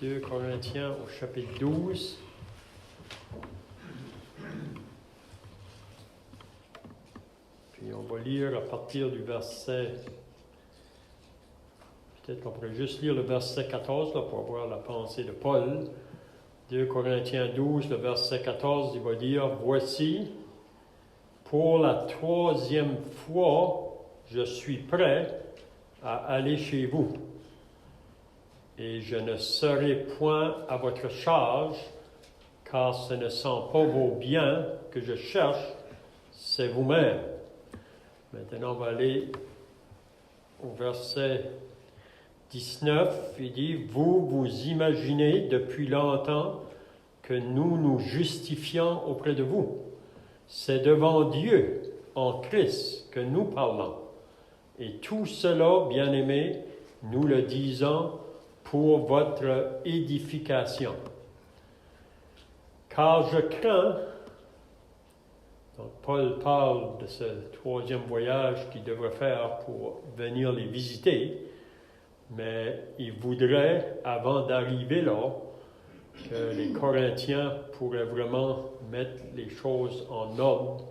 2 Corinthiens au chapitre 12. Puis on va lire à partir du verset, peut-être qu'on pourrait juste lire le verset 14 là, pour avoir la pensée de Paul. 2 Corinthiens 12, le verset 14, il va dire « Voici, pour la 3e fois, je suis prêt à aller chez vous. Et je ne serai point à votre charge, car ce ne sont pas vos biens que je cherche, c'est vous-même. » Maintenant, on va aller au verset 19. Il dit, « Vous vous imaginez depuis longtemps que nous nous justifions auprès de vous. C'est devant Dieu, en Christ, que nous parlons. Et tout cela, bien-aimés, nous le disons pour votre édification. Car je crains... » Donc, Paul parle de ce 3e voyage qu'il devrait faire pour venir les visiter, mais il voudrait, avant d'arriver là, que les Corinthiens pourraient vraiment mettre les choses en ordre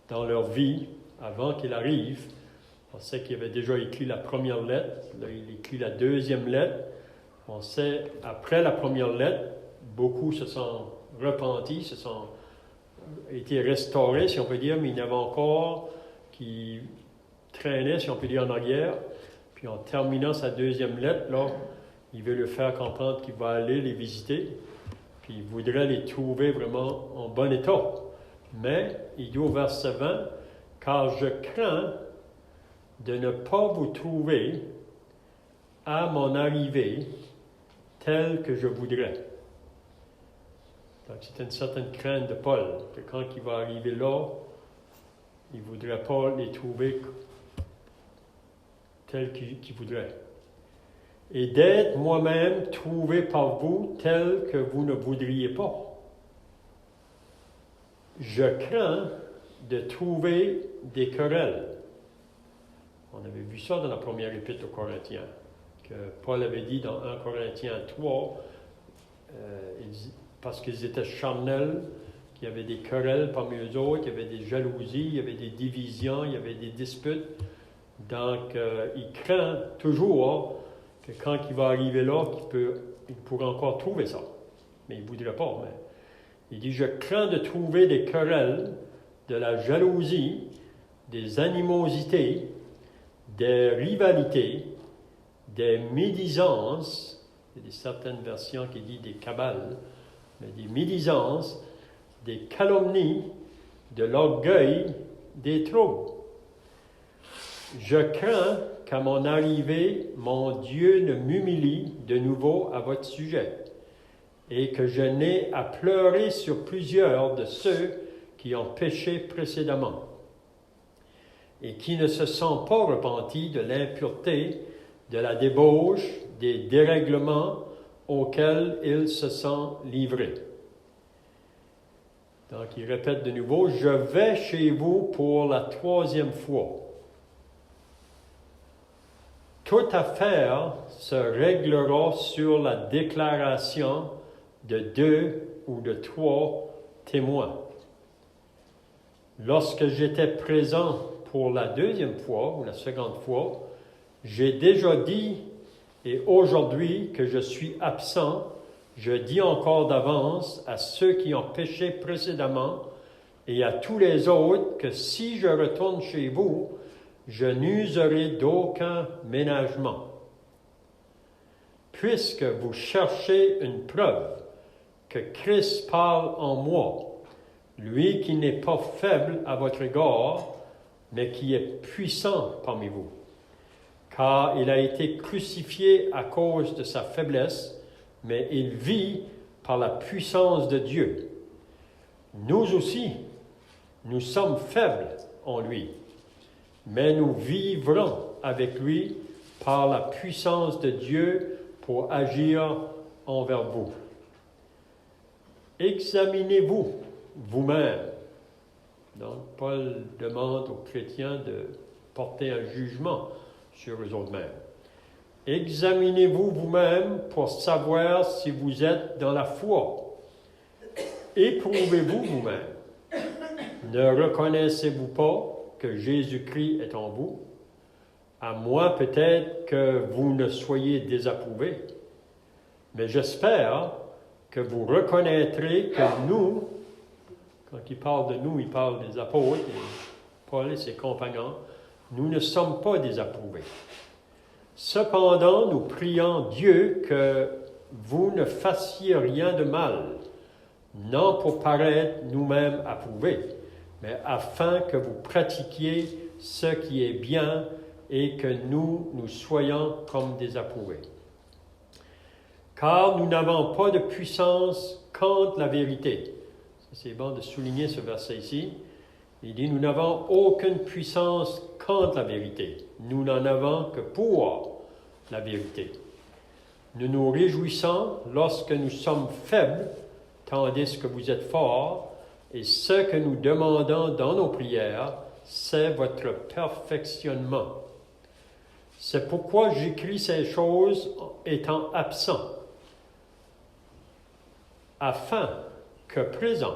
dans leur vie avant qu'il arrive. On sait qu'il avait déjà écrit la première lettre, là il écrit la 2e lettre. On sait, après la première lettre, beaucoup se sont repentis, se sont été restaurés, si on peut dire, mais il y en avait encore qui traînaient, si on peut dire, en arrière. Puis en terminant sa 2e lettre, là, il veut leur faire comprendre qu'il va aller les visiter, puis il voudrait les trouver vraiment en bon état. Mais, il dit au verset 20, « Car je crains de ne pas vous trouver à mon arrivée tel que je voudrais. » Donc, c'est une certaine crainte de Paul, que quand il va arriver là, il ne voudrait pas les trouver tels qu'il voudrait. Et d'être moi-même trouvé par vous tel que vous ne voudriez pas. Je crains de trouver des querelles. On avait vu ça dans la première épître aux Corinthiens, que Paul avait dit dans 1 Corinthiens 3, parce qu'ils étaient charnels, qu'il y avait des querelles parmi eux autres, il y avait des jalousies, il y avait des divisions, il y avait des disputes. Donc, il craint toujours que quand il va arriver là, il pourra encore trouver ça. Mais il ne voudrait pas. Mais il dit, je crains de trouver des querelles, de la jalousie, des animosités, des rivalités, des médisances, il y a certaines versions qui disent des cabales, mais des médisances, des calomnies, de l'orgueil, des troubles. Je crains qu'à mon arrivée, mon Dieu ne m'humilie de nouveau à votre sujet, et que je n'ai à pleurer sur plusieurs de ceux qui ont péché précédemment, et qui ne se sont pas repentis de l'impureté, de la débauche, des dérèglements auxquels ils se sont livrés. Donc, il répète de nouveau, « Je vais chez vous pour la 3e fois. Toute affaire se réglera sur la déclaration de 2 ou de 3 témoins. Lorsque j'étais présent pour la 2e fois ou la 2e fois, j'ai déjà dit, et aujourd'hui que je suis absent, je dis encore d'avance à ceux qui ont péché précédemment et à tous les autres que si je retourne chez vous, je n'userai d'aucun ménagement. Puisque vous cherchez une preuve que Christ parle en moi, lui qui n'est pas faible à votre égard, mais qui est puissant parmi vous. Car il a été crucifié à cause de sa faiblesse, mais il vit par la puissance de Dieu. Nous aussi, nous sommes faibles en lui, mais nous vivrons avec lui par la puissance de Dieu pour agir envers vous. Examinez-vous vous-même. Donc, Paul demande aux chrétiens de porter un jugement sur eux-mêmes. Examinez-vous vous-même pour savoir si vous êtes dans la foi. Éprouvez-vous vous-même. Ne reconnaissez-vous pas que Jésus-Christ est en vous? À moins peut-être que vous ne soyez désapprouvé. Mais j'espère que vous reconnaîtrez que nous, quand il parle de nous, il parle des apôtres, et Paul et ses compagnons, nous ne sommes pas désapprouvés. Cependant, nous prions Dieu que vous ne fassiez rien de mal, non pour paraître nous-mêmes approuvés, mais afin que vous pratiquiez ce qui est bien et que nous soyons comme des approuvés. Car nous n'avons pas de puissance contre la vérité. C'est bon de souligner ce verset ici. Il dit, nous n'avons aucune puissance contre la vérité. Nous n'en avons que pour la vérité. Nous nous réjouissons lorsque nous sommes faibles, tandis que vous êtes forts, et ce que nous demandons dans nos prières, c'est votre perfectionnement. C'est pourquoi j'écris ces choses étant absent, afin que présent,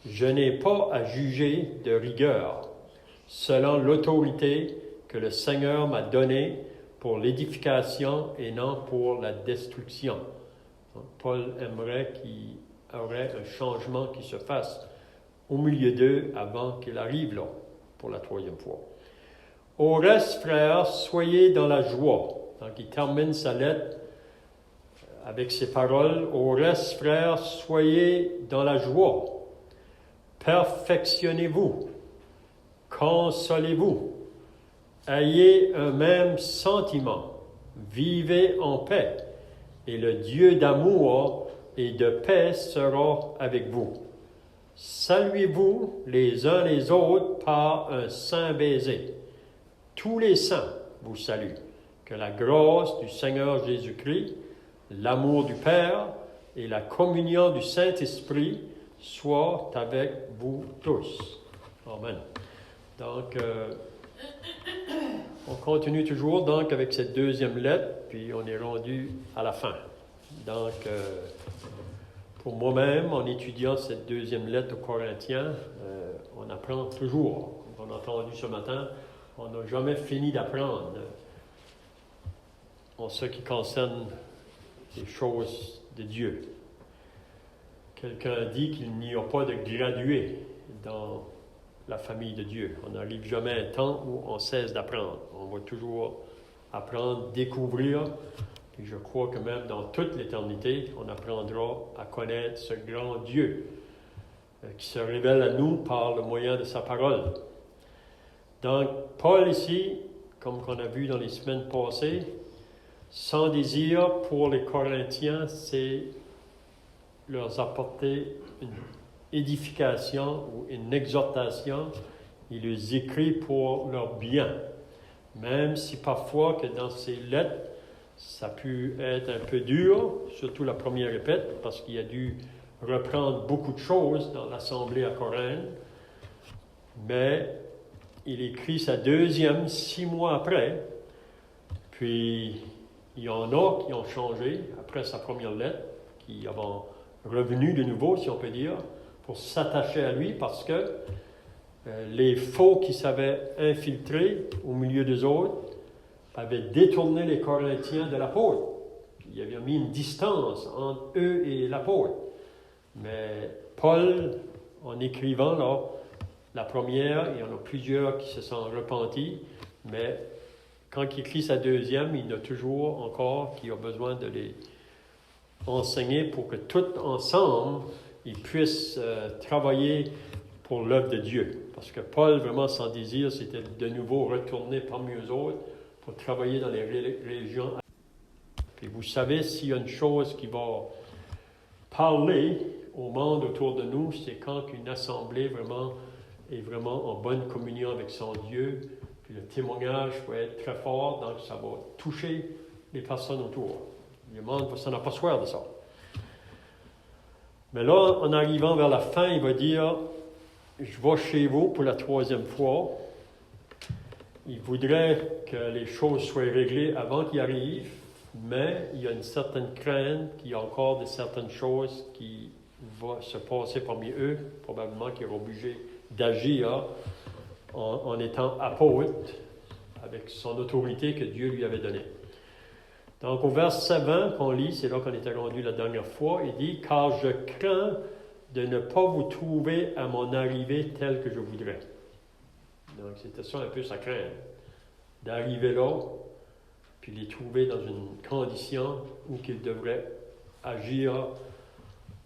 je n'ai pas à juger de rigueur, selon l'autorité que le Seigneur m'a donnée pour l'édification et non pour la destruction. Donc, Paul aimerait qu'il y aurait un changement qui se fasse au milieu d'eux avant qu'il arrive là, pour la troisième fois. Au reste, frères, soyez dans la joie. Donc, il termine sa lettre avec ces paroles. Au reste, frères, soyez dans la joie. Perfectionnez-vous. Consolez-vous. Ayez un même sentiment. Vivez en paix. Et le Dieu d'amour et de paix sera avec vous. Saluez-vous les uns les autres par un saint baiser. Tous les saints vous saluent. Que la grâce du Seigneur Jésus-Christ, l'amour du Père et la communion du Saint-Esprit soient avec vous tous. Amen. Donc, on continue toujours donc avec cette deuxième lettre, puis on est rendu à la fin. Donc, pour moi-même, en étudiant cette deuxième lettre aux Corinthiens, on apprend toujours. Comme on a entendu ce matin, on n'a jamais fini d'apprendre en ce qui concerne les choses de Dieu. Quelqu'un dit qu'il n'y a pas de gradué dans la famille de Dieu. On n'arrive jamais à un temps où on cesse d'apprendre. On va toujours apprendre, découvrir. Et je crois que même dans toute l'éternité, on apprendra à connaître ce grand Dieu qui se révèle à nous par le moyen de sa parole. Donc, Paul ici, comme on a vu dans les semaines passées, son désir pour les Corinthiens, c'est leur apporter une édification ou une exhortation. Il les écrit pour leur bien. Même si parfois que dans ces lettres, ça a pu être un peu dur, surtout la première épître, parce qu'il a dû reprendre beaucoup de choses dans l'assemblée à Corinthe. Mais il écrit sa deuxième 6 mois après. Puis, il y en a qui ont changé après sa première lettre, qui ont revenu de nouveau, si on peut dire, pour s'attacher à lui, parce que les faux qui s'avaient infiltrés au milieu des autres avaient détourné les Corinthiens de l'apôtre. Il avait mis une distance entre eux et l'apôtre. Mais Paul, en écrivant là, la première, il y en a plusieurs qui se sont repentis, mais quand il écrit sa deuxième, il y en a toujours encore qui ont besoin de les enseigner pour que tous ensemble, ils puissent travailler pour l'œuvre de Dieu. Parce que Paul, vraiment, son désir, c'était de nouveau retourner parmi eux autres pour travailler dans les régions. Puis vous savez, s'il y a une chose qui va parler au monde autour de nous, c'est quand une assemblée vraiment est vraiment en bonne communion avec son Dieu. Puis le témoignage va être très fort, donc ça va toucher les personnes autour. Le monde va s'en apercevoir de ça. Mais là, en arrivant vers la fin, il va dire « Je vais chez vous pour la troisième fois il voudrait que les choses soient réglées avant qu'il arrive, mais il y a une certaine crainte qu'il y a encore de certaines choses qui vont se passer parmi eux, probablement qu'ils seront obligés d'agir en étant apôtre avec son autorité que Dieu lui avait donnée. Donc, au verset 20 qu'on lit, c'est là qu'on était rendu la dernière fois, il dit « Car je crains de ne pas vous trouver à mon arrivée tel que je voudrais. » Donc, c'était ça un peu sa crainte, d'arriver là, puis les trouver dans une condition où qu'ils devraient agir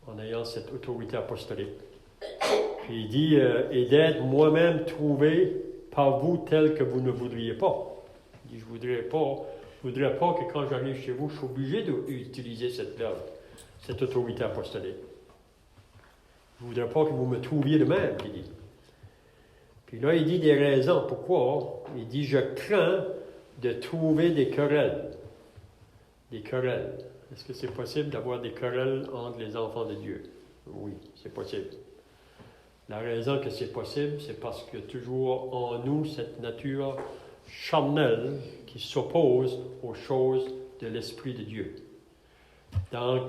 en ayant cette autorité apostolique. Puis il dit « Et d'être moi-même trouvé par vous tel que vous ne voudriez pas. » Il dit « Je voudrais pas que quand j'arrive chez vous, je suis obligé d'utiliser cette verbe, cette autorité apostolique. Je ne voudrais pas que vous me trouviez de même, il dit. Puis là, il dit des raisons. Pourquoi? Il dit, je crains de trouver des querelles. Des querelles. Est-ce que c'est possible d'avoir des querelles entre les enfants de Dieu? Oui, c'est possible. La raison que c'est possible, c'est parce que toujours en nous, cette nature charnelle qui s'oppose aux choses de l'Esprit de Dieu. Donc,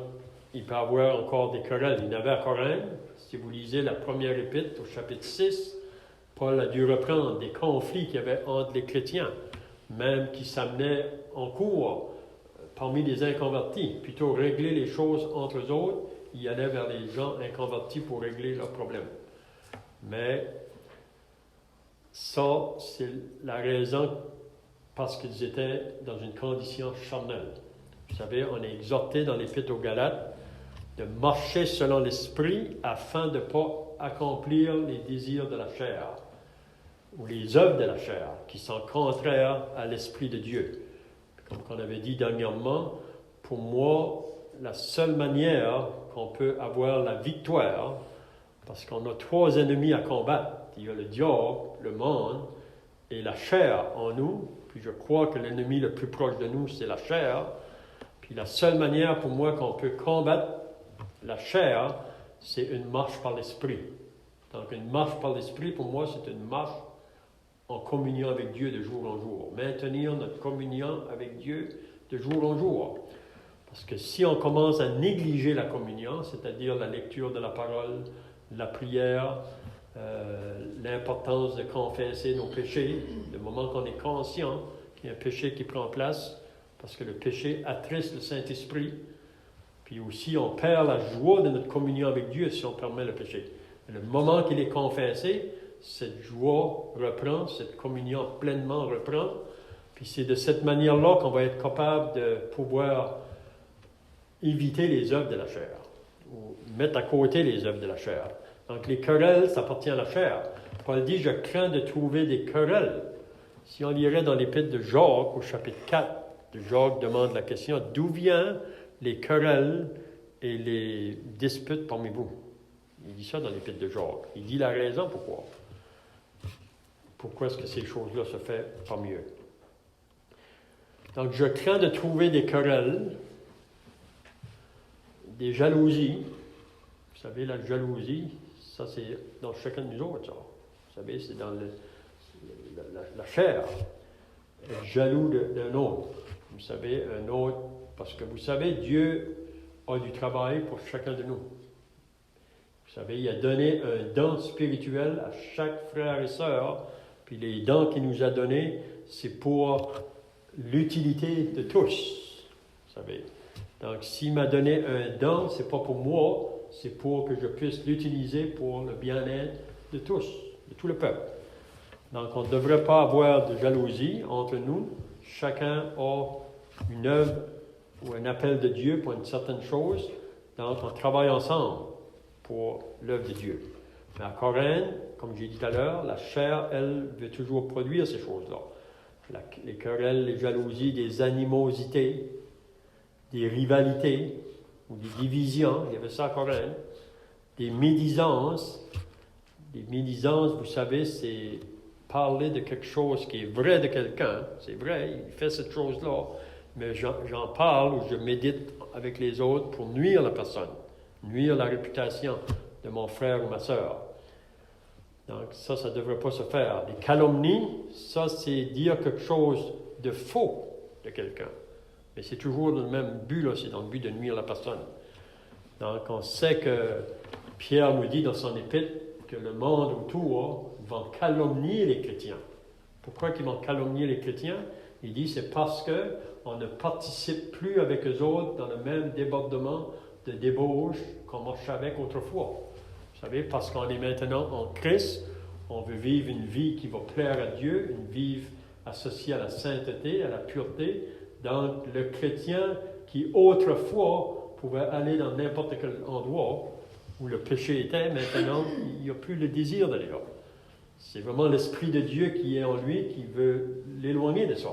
il peut y avoir encore des querelles. Il y en avait à Corinthe. Si vous lisez la première épître au chapitre 6, Paul a dû reprendre des conflits qu'il y avait entre les chrétiens, même qui s'amenaient en cours parmi les inconvertis. Plutôt régler les choses entre eux autres, il allait vers les gens inconvertis pour régler leurs problèmes. Mais ça, c'est la raison parce qu'ils étaient dans une condition charnelle. Vous savez, on est exhorté dans l'Épître aux Galates de marcher selon l'Esprit afin de ne pas accomplir les désirs de la chair ou les œuvres de la chair qui sont contraires à l'Esprit de Dieu. Comme on avait dit dernièrement, pour moi, la seule manière qu'on peut avoir la victoire, parce qu'on a 3 ennemis à combattre. Il y a le diable, le monde et la chair en nous. Puis je crois que l'ennemi le plus proche de nous, c'est la chair. Puis la seule manière pour moi qu'on peut combattre la chair, c'est une marche par l'Esprit. Donc une marche par l'Esprit, pour moi, c'est une marche en communion avec Dieu de jour en jour. Maintenir notre communion avec Dieu de jour en jour. Parce que si on commence à négliger la communion, c'est-à-dire la lecture de la parole, la prière, l'importance de confesser nos péchés, le moment qu'on est conscient qu'il y a un péché qui prend place, parce que le péché attriste le Saint-Esprit, puis aussi on perd la joie de notre communion avec Dieu si on permet le péché. Le moment qu'il est confessé, cette joie reprend, cette communion pleinement reprend, puis c'est de cette manière-là qu'on va être capable de pouvoir éviter les œuvres de la chair, ou mettre à côté les œuvres de la chair. Donc les querelles, ça appartient à la chair. Paul dit, je crains de trouver des querelles. Si on lirait dans l'épître de Jacques, au chapitre 4, Jacques demande la question, d'où viennent les querelles et les disputes parmi vous? Il dit ça dans l'épître de Jacques. Il dit la raison pourquoi. Pourquoi est-ce que ces choses-là se font parmi eux? Donc je crains de trouver des querelles, des jalousies. Vous savez, la jalousie, ça c'est dans chacun de nous autres, ça. Vous savez, c'est dans la chair. Être jaloux d'un autre. Vous savez, un autre, parce que vous savez, Dieu a du travail pour chacun de nous. Vous savez, il a donné un don spirituel à chaque frère et sœur, puis les dons qu'il nous a donnés, c'est pour l'utilité de tous. Vous savez. Donc, s'il m'a donné un don, c'est pas pour moi, c'est pour que je puisse l'utiliser pour le bien-être de tous, de tout le peuple. Donc, on ne devrait pas avoir de jalousie entre nous. Chacun a une œuvre ou un appel de Dieu pour une certaine chose. Donc, on travaille ensemble pour l'œuvre de Dieu. Mais à Corinthe, comme j'ai dit tout à l'heure, la chair, elle, veut toujours produire ces choses-là. Les querelles, les jalousies, des animosités, des rivalités ou des divisions, il y avait ça à Corinthe, des médisances. Des médisances, vous savez, c'est parler de quelque chose qui est vrai de quelqu'un. C'est vrai, il fait cette chose-là, mais j'en parle ou je médite avec les autres pour nuire la personne, nuire la réputation de mon frère ou ma sœur. Donc ça ne devrait pas se faire. Les calomnies, ça c'est dire quelque chose de faux de quelqu'un. Mais c'est toujours dans le même but, là, c'est dans le but de nuire la personne. Donc on sait que Pierre nous dit dans son épître que le monde autour va calomnier les chrétiens. Pourquoi ils vont calomnier les chrétiens? Il dit c'est parce qu'on ne participe plus avec eux autres dans le même débordement de débauche qu'on marchait avec autrefois. Vous savez, parce qu'on est maintenant en Christ, on veut vivre une vie qui va plaire à Dieu, une vie associée à la sainteté, à la pureté. Donc, le chrétien qui autrefois pouvait aller dans n'importe quel endroit où le péché était, maintenant, il n'y a plus le désir d'aller là. C'est vraiment l'Esprit de Dieu qui est en lui, qui veut l'éloigner de ça.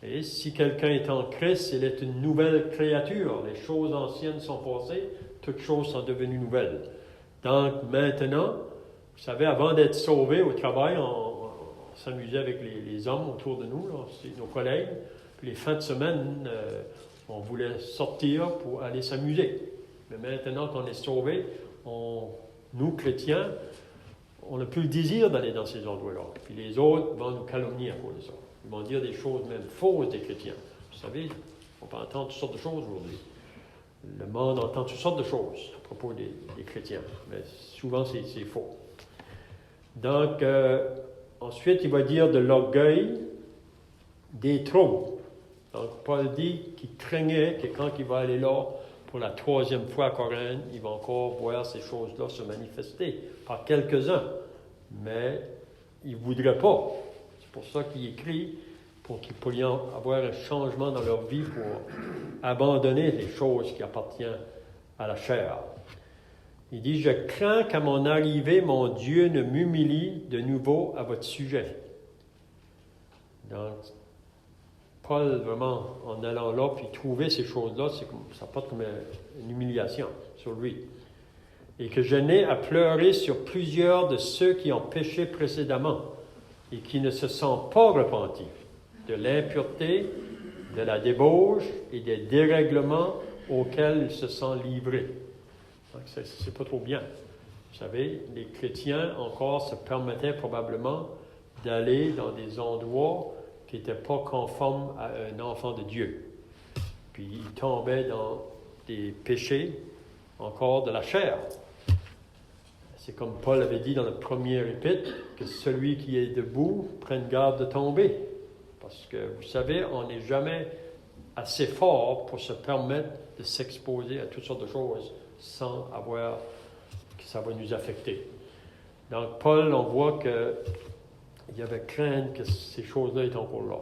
Et si quelqu'un est en Christ, il est une nouvelle créature. Les choses anciennes sont passées, toutes choses sont devenues nouvelles. Donc maintenant, vous savez, avant d'être sauvé au travail, on s'amusait avec les hommes autour de nous, là, c'est nos collègues. Puis les fins de semaine, on voulait sortir pour aller s'amuser. Mais maintenant qu'on est sauvé, nous, chrétiens, on n'a plus le désir d'aller dans ces endroits-là. Puis les autres vont nous calomnier à cause de ça. Ils vont dire des choses même fausses des chrétiens. Vous savez, on peut entendre toutes sortes de choses aujourd'hui. Le monde entend toutes sortes de choses à propos des chrétiens, mais souvent c'est faux. Donc, ensuite, il va dire de l'orgueil, des troubles. Donc, Paul dit qu'il craignait que quand il va aller là pour la 3e fois à Corinthe, il va encore voir ces choses-là se manifester par quelques-uns, mais il ne voudrait pas. C'est pour ça qu'il écrit, pour qu'il puisse y avoir un changement dans leur vie, pour abandonner les choses qui appartiennent à la chair. Il dit, « Je crains qu'à mon arrivée, mon Dieu ne m'humilie de nouveau à votre sujet. » Donc, Paul, vraiment, en allant là, puis trouver ces choses-là, ça porte comme une humiliation sur lui. Et que je n'ai à pleurer sur plusieurs de ceux qui ont péché précédemment et qui ne se sont pas repentis de l'impureté, de la débauche et des dérèglements auxquels ils se sont livrés. Donc, c'est pas trop bien. Vous savez, les chrétiens encore se permettaient probablement d'aller dans des endroits qui n'étaient pas conformes à un enfant de Dieu. Puis ils tombaient dans des péchés encore de la chair. C'est comme Paul avait dit dans le premier épître, que celui qui est debout prenne garde de tomber. Parce que, vous savez, on n'est jamais assez fort pour se permettre de s'exposer à toutes sortes de choses sans avoir que ça va nous affecter. Donc, Paul, on voit qu'il y avait crainte que ces choses-là étaient encore là.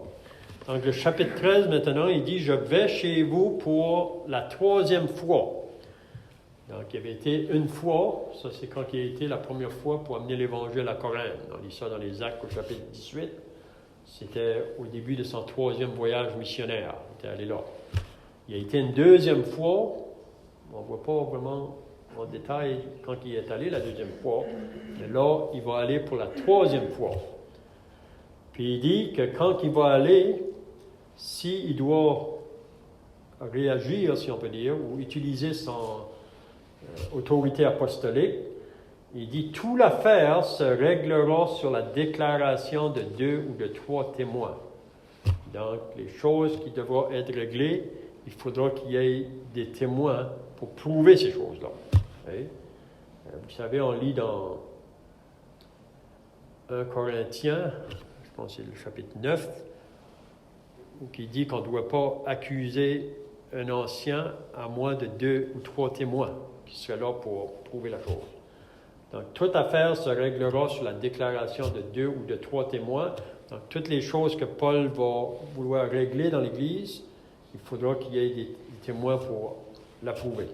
Donc, le chapitre 13, maintenant, il dit « Je vais chez vous pour la 3e fois. » Donc, il avait été une fois, ça c'est quand il a été la première fois pour amener l'Évangile à Corinthe. On lit ça dans les Actes au chapitre 18. C'était au début de son 3e voyage missionnaire. Il était allé là. Il a été une 2e fois. On ne voit pas vraiment en détail quand il est allé la 2e fois. Mais là, il va aller pour la 3e fois. Puis il dit que quand il va aller, s'il doit réagir, si on peut dire, ou utiliser son autorité apostolique, il dit « Toute l'affaire se réglera sur la déclaration de 2 ou de 3 témoins. » Donc, les choses qui devront être réglées, il faudra qu'il y ait des témoins pour prouver ces choses-là. Vous savez, on lit dans 1 Corinthiens, je pense que c'est le chapitre 9, qui dit qu'on ne doit pas accuser un ancien à moins de 2 ou 3 témoins qui seraient là pour prouver la chose. Donc, toute affaire se réglera sur la déclaration de 2 ou de 3 témoins. Donc, toutes les choses que Paul va vouloir régler dans l'Église, il faudra qu'il y ait des témoins pour l'approuver.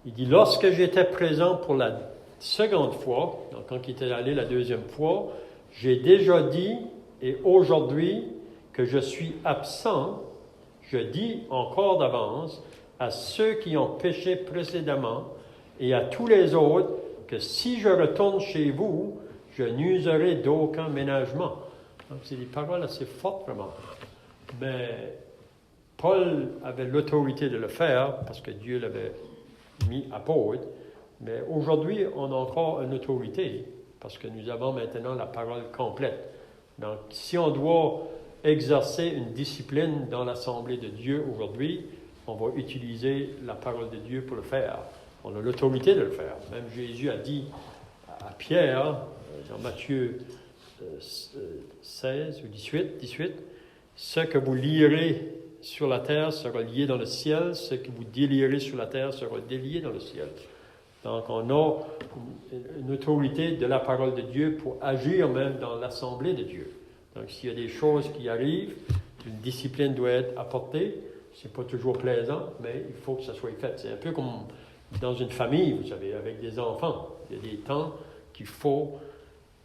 Il dit, lorsque j'étais présent pour la 2e fois, donc quand il était allé la 2e fois, j'ai déjà dit, et aujourd'hui, que je suis absent, je dis encore d'avance à ceux qui ont péché précédemment et à tous les autres que si je retourne chez vous, je n'userai d'aucun ménagement. Donc, c'est des paroles assez fortes, vraiment. Mais Paul avait l'autorité de le faire parce que Dieu l'avait mis à apôtre. Mais aujourd'hui, on a encore une autorité parce que nous avons maintenant la parole complète. Donc, si on doit exercer une discipline dans l'Assemblée de Dieu aujourd'hui, on va utiliser la parole de Dieu pour le faire. On a l'autorité de le faire. Même Jésus a dit à Pierre, dans Matthieu 16 ou 18, « Ce que vous lierez sur la terre sera lié dans le ciel, ce que vous délierez sur la terre sera délié dans le ciel. » Donc, on a une autorité de la parole de Dieu pour agir même dans l'Assemblée de Dieu. Donc, s'il y a des choses qui arrivent, une discipline doit être apportée. C'est pas toujours plaisant, mais il faut que ça soit fait. C'est un peu comme dans une famille, vous savez, avec des enfants. Il y a des temps qu'il faut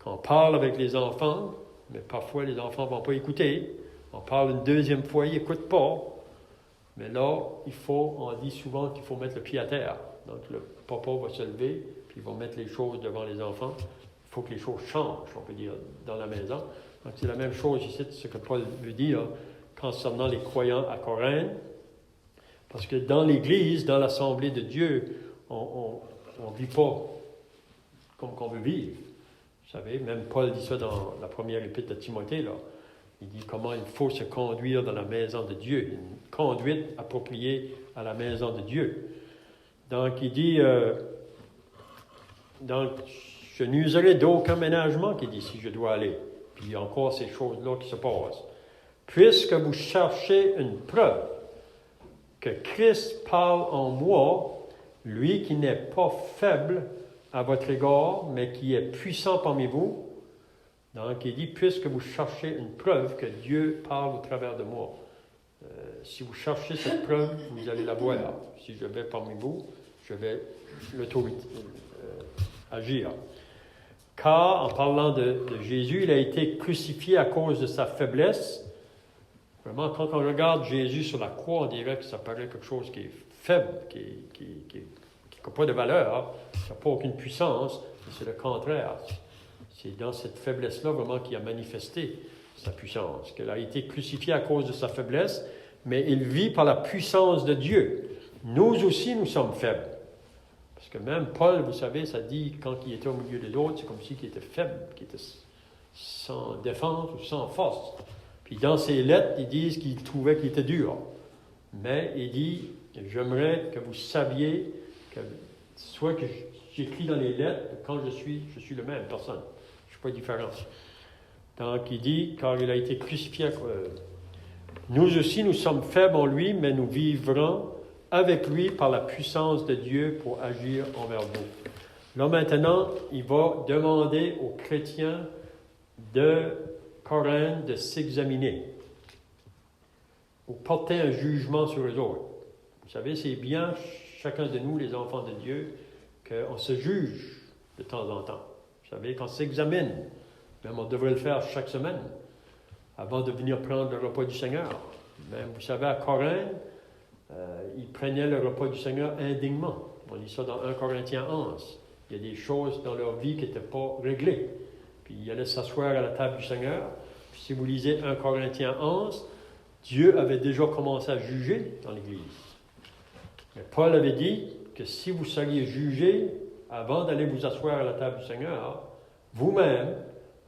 qu'on parle avec les enfants, mais parfois les enfants ne vont pas écouter. On parle une deuxième fois, ils n'écoutent pas. Mais là, on dit souvent qu'il faut mettre le pied à terre. Donc, le papa va se lever, puis il va mettre les choses devant les enfants. Il faut que les choses changent, on peut dire, dans la maison. Donc, c'est la même chose ici, ce que Paul veut dire concernant les croyants à Corinthe. Parce que dans l'Église, dans l'Assemblée de Dieu, on ne vit pas comme qu'on veut vivre. Vous savez, même Paul dit ça dans la première épître de Timothée, là. Il dit comment il faut se conduire dans la maison de Dieu, une conduite appropriée à la maison de Dieu. Donc, il dit, donc, je n'userai d'aucun ménagement, qu'il dit, si je dois aller. Puis il y a encore ces choses-là qui se passent. Puisque vous cherchez une preuve que Christ parle en moi, lui qui n'est pas faible à votre égard, mais qui est puissant parmi vous. Donc, il dit, puisque vous cherchez une preuve que Dieu parle au travers de moi. Si vous cherchez cette preuve, vous allez la voir. Si je vais parmi vous, je vais agir. Car, en parlant de Jésus, il a été crucifié à cause de sa faiblesse. Vraiment, quand on regarde Jésus sur la croix, on dirait que ça paraît quelque chose qui est faible, qui n'a pas de valeur, qui n'a pas aucune puissance, mais c'est le contraire. C'est dans cette faiblesse-là vraiment qu'il a manifesté sa puissance, qu'il a été crucifié à cause de sa faiblesse, mais il vit par la puissance de Dieu. Nous aussi, nous sommes faibles. Parce que même Paul, vous savez, ça dit, quand il était au milieu des autres, c'est comme s'il était faible, qu'il était sans défense ou sans force. Puis dans ses lettres, ils disent qu'il trouvait qu'il était dur. Mais il dit, j'aimerais que vous saviez que, soit que j'écris dans les lettres, quand je suis le même personne. Je ne suis pas différent. Donc il dit, car il a été crucifié, nous aussi nous sommes faibles en lui, mais nous vivrons avec lui par la puissance de Dieu pour agir envers vous. Là maintenant, il va demander aux chrétiens de Corinthe de s'examiner ou porter un jugement sur eux autres. Vous savez, c'est bien, chacun de nous, les enfants de Dieu, qu'on se juge de temps en temps. Vous savez, qu'on s'examine. Même on devrait le faire chaque semaine, avant de venir prendre le repas du Seigneur. Même, vous savez, à Corinthe, ils prenaient le repas du Seigneur indignement. On lit ça dans 1 Corinthiens 11. Il y a des choses dans leur vie qui n'étaient pas réglées. Puis ils allaient s'asseoir à la table du Seigneur. Puis si vous lisez 1 Corinthiens 11, Dieu avait déjà commencé à juger dans l'Église. Mais Paul avait dit que si vous seriez jugés avant d'aller vous asseoir à la table du Seigneur, vous-même,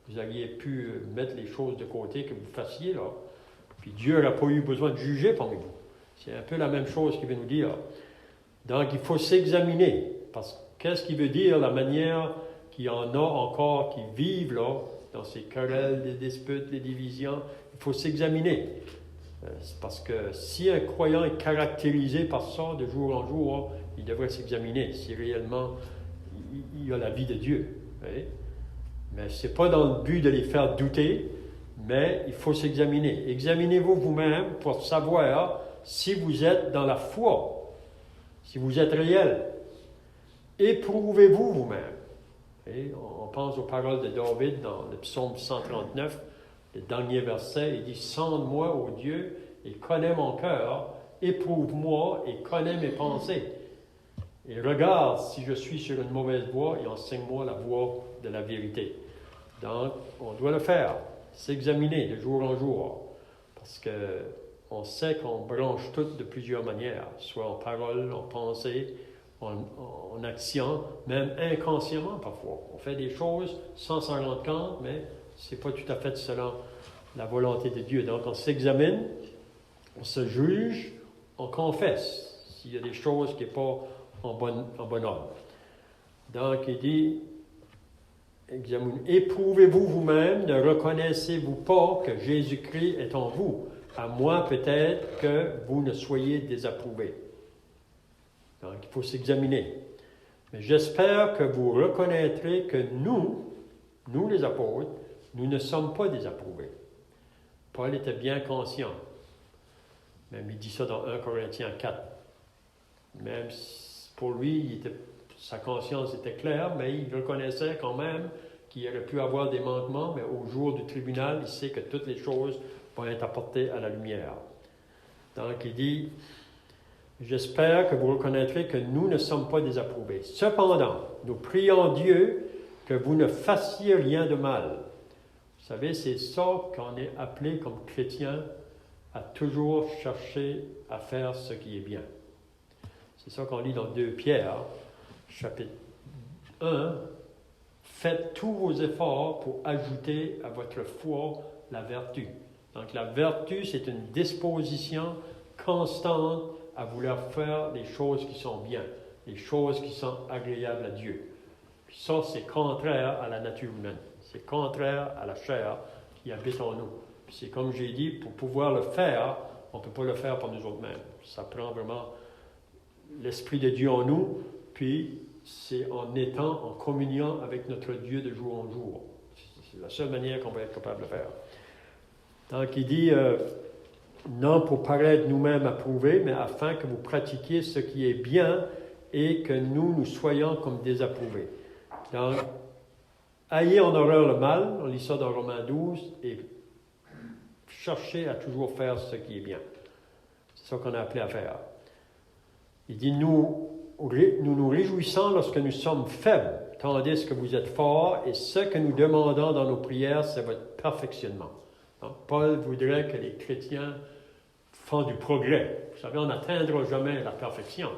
vous auriez pu mettre les choses de côté que vous fassiez là. Puis Dieu n'aurait pas eu besoin de juger parmi vous. C'est un peu la même chose qu'il veut nous dire. Donc, il faut s'examiner. Parce que qu'est-ce qu'il veut dire, la manière qu'il y en a encore qui vivent là, dans ces querelles, les disputes, les divisions, il faut s'examiner. Parce que si un croyant est caractérisé par ça de jour en jour, il devrait s'examiner si réellement il a la vie de Dieu. Voyez? Mais ce n'est pas dans le but de les faire douter, mais il faut s'examiner. Examinez-vous vous-même pour savoir si vous êtes dans la foi, si vous êtes réel. Éprouvez-vous vous-même. Et on pense aux paroles de David dans le psaume 139, le dernier verset, il dit « Sonde-moi, ô Dieu, et connais mon cœur, éprouve-moi et connais mes pensées. Et regarde si je suis sur une mauvaise voie et enseigne-moi la voie de la vérité. » Donc, on doit le faire, s'examiner de jour en jour, parce qu'on sait qu'on branche toutes de plusieurs manières, soit en parole, en pensée, en action, même inconsciemment parfois. On fait des choses sans s'en rendre compte, mais ce n'est pas tout à fait selon la volonté de Dieu. Donc on s'examine, on se juge, on confesse s'il y a des choses qui ne sont pas en bon ordre. Donc il dit, éprouvez-vous vous-même, ne reconnaissez-vous pas que Jésus-Christ est en vous, à moins peut-être que vous ne soyez désapprouvés. Donc, il faut s'examiner. Mais j'espère que vous reconnaîtrez que nous les apôtres, nous ne sommes pas désapprouvés. Paul était bien conscient. Même il dit ça dans 1 Corinthiens 4. Même pour lui, sa conscience était claire, mais il reconnaissait quand même qu'il aurait pu avoir des manquements, mais au jour du tribunal, il sait que toutes les choses vont être apportées à la lumière. Donc il dit, j'espère que vous reconnaîtrez que nous ne sommes pas désapprouvés. Cependant, nous prions Dieu que vous ne fassiez rien de mal. Vous savez, c'est ça qu'on est appelé comme chrétien à toujours chercher à faire ce qui est bien. C'est ça qu'on lit dans 2 Pierre, chapitre 1. Faites tous vos efforts pour ajouter à votre foi la vertu. Donc la vertu, c'est une disposition constante à vouloir faire les choses qui sont bien, les choses qui sont agréables à Dieu. Puis ça, c'est contraire à la nature humaine. C'est contraire à la chair qui habite en nous. Puis c'est comme j'ai dit, pour pouvoir le faire, on ne peut pas le faire par nous autres-mêmes. Ça prend vraiment l'Esprit de Dieu en nous, puis c'est en étant en communion avec notre Dieu de jour en jour. C'est la seule manière qu'on va être capable de le faire. Donc il dit, non pour paraître nous-mêmes approuvés, mais afin que vous pratiquiez ce qui est bien et que nous soyons comme désapprouvés. Donc, ayez en horreur le mal, on lit ça dans Romains 12, et cherchez à toujours faire ce qui est bien. C'est ça qu'on a appelé à faire. Il dit, nous nous réjouissons lorsque nous sommes faibles, tandis que vous êtes forts, et ce que nous demandons dans nos prières, c'est votre perfectionnement. Donc, Paul voudrait que les chrétiens font du progrès. Vous savez, on n'atteindra jamais la perfection.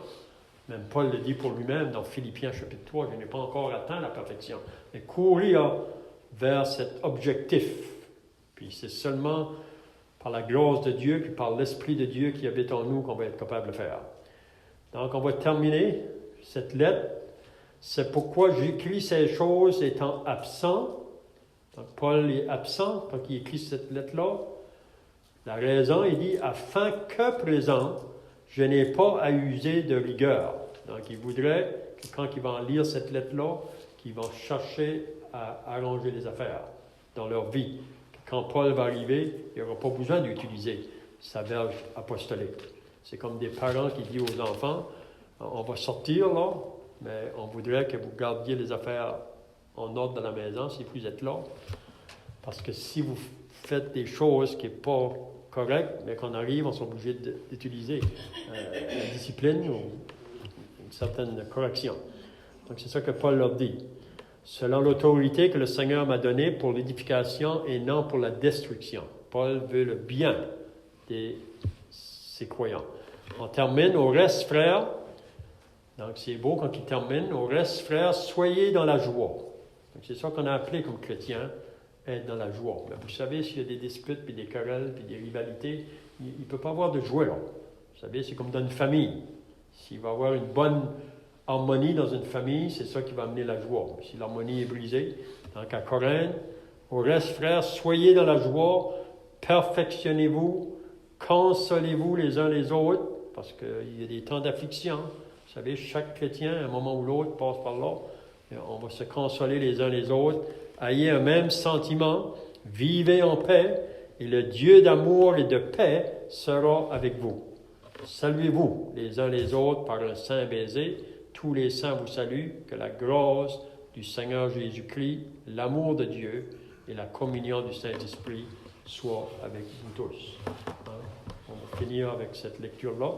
Même Paul le dit pour lui-même dans Philippiens chapitre 3, je n'ai pas encore atteint la perfection. Mais courir vers cet objectif. Puis c'est seulement par la grâce de Dieu, puis par l'Esprit de Dieu qui habite en nous qu'on va être capable de le faire. Donc, on va terminer cette lettre. C'est pourquoi j'écris ces choses étant absent. Donc, Paul est absent quand il écrit cette lettre-là. La raison, il dit, afin que présent, je n'ai pas à user de rigueur. Donc, il voudrait que quand il va en lire cette lettre-là, qu'ils vont chercher à arranger les affaires dans leur vie. Quand Paul va arriver, il n'y aura pas besoin d'utiliser sa verge apostolique. C'est comme des parents qui disent aux enfants, on va sortir là, mais on voudrait que vous gardiez les affaires en ordre dans la maison si vous êtes là. Parce que si vous faites des choses qui ne sont pas correctes, mais qu'on arrive, on est obligé d'utiliser la discipline ou une certaine correction. Donc c'est ça que Paul leur dit. Selon l'autorité que le Seigneur m'a donnée pour l'édification et non pour la destruction. Paul veut le bien de ses croyants. On termine, au reste, frères. Donc c'est beau quand il termine. Au reste, frères, soyez dans la joie. Donc c'est ça qu'on a appelé comme chrétiens, être dans la joie. Mais vous savez, s'il y a des disputes, puis des querelles, puis des rivalités, il ne peut pas avoir de joie là. Vous savez, c'est comme dans une famille. S'il va y avoir une bonne harmonie dans une famille, c'est ça qui va amener la joie. Si l'harmonie est brisée, donc à Corinthe, au reste, frères, soyez dans la joie, perfectionnez-vous, consolez-vous les uns les autres, parce qu'il y a des temps d'affliction. Vous savez, chaque chrétien, à un moment ou l'autre, passe par là. Et on va se consoler les uns les autres. Ayez un même sentiment, vivez en paix, et le Dieu d'amour et de paix sera avec vous. Saluez-vous les uns les autres par un saint baiser. Tous les saints vous saluent. Que la grâce du Seigneur Jésus-Christ, l'amour de Dieu et la communion du Saint-Esprit soient avec vous tous. On va finir avec cette lecture-là.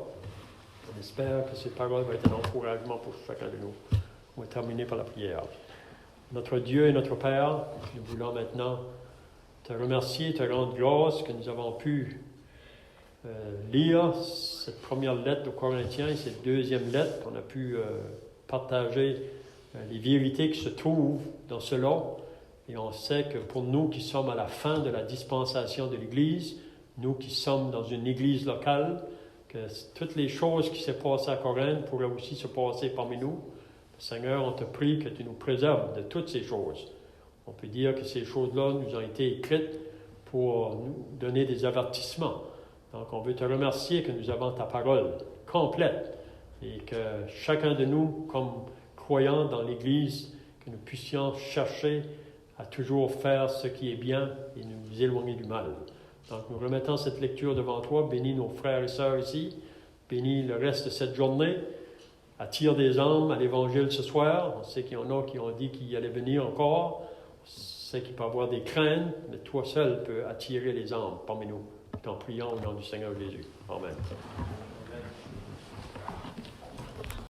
On espère que ces paroles vont être un encouragement pour chacun de nous. On va terminer par la prière. Notre Dieu et notre Père, nous voulons maintenant te remercier, te rendre grâce que nous avons pu lire cette première lettre aux Corinthiens et cette deuxième lettre. On a pu partager les vérités qui se trouvent dans cela. Et on sait que pour nous qui sommes à la fin de la dispensation de l'Église, nous qui sommes dans une Église locale, que toutes les choses qui s'est passées à Corinthe pourraient aussi se passer parmi nous. Seigneur, on te prie que tu nous préserves de toutes ces choses. On peut dire que ces choses-là nous ont été écrites pour nous donner des avertissements. Donc, on veut te remercier que nous avons ta parole complète et que chacun de nous, comme croyants dans l'Église, que nous puissions chercher à toujours faire ce qui est bien et nous éloigner du mal. Donc, nous remettons cette lecture devant toi. Bénis nos frères et sœurs ici. Bénis le reste de cette journée. Attire des âmes à l'Évangile ce soir. On sait qu'il y en a qui ont dit qu'il allait venir encore. On sait qu'il peut y avoir des craintes, mais toi seul peux attirer les âmes parmi nous. Nous t'en prions au nom du Seigneur Jésus. Amen.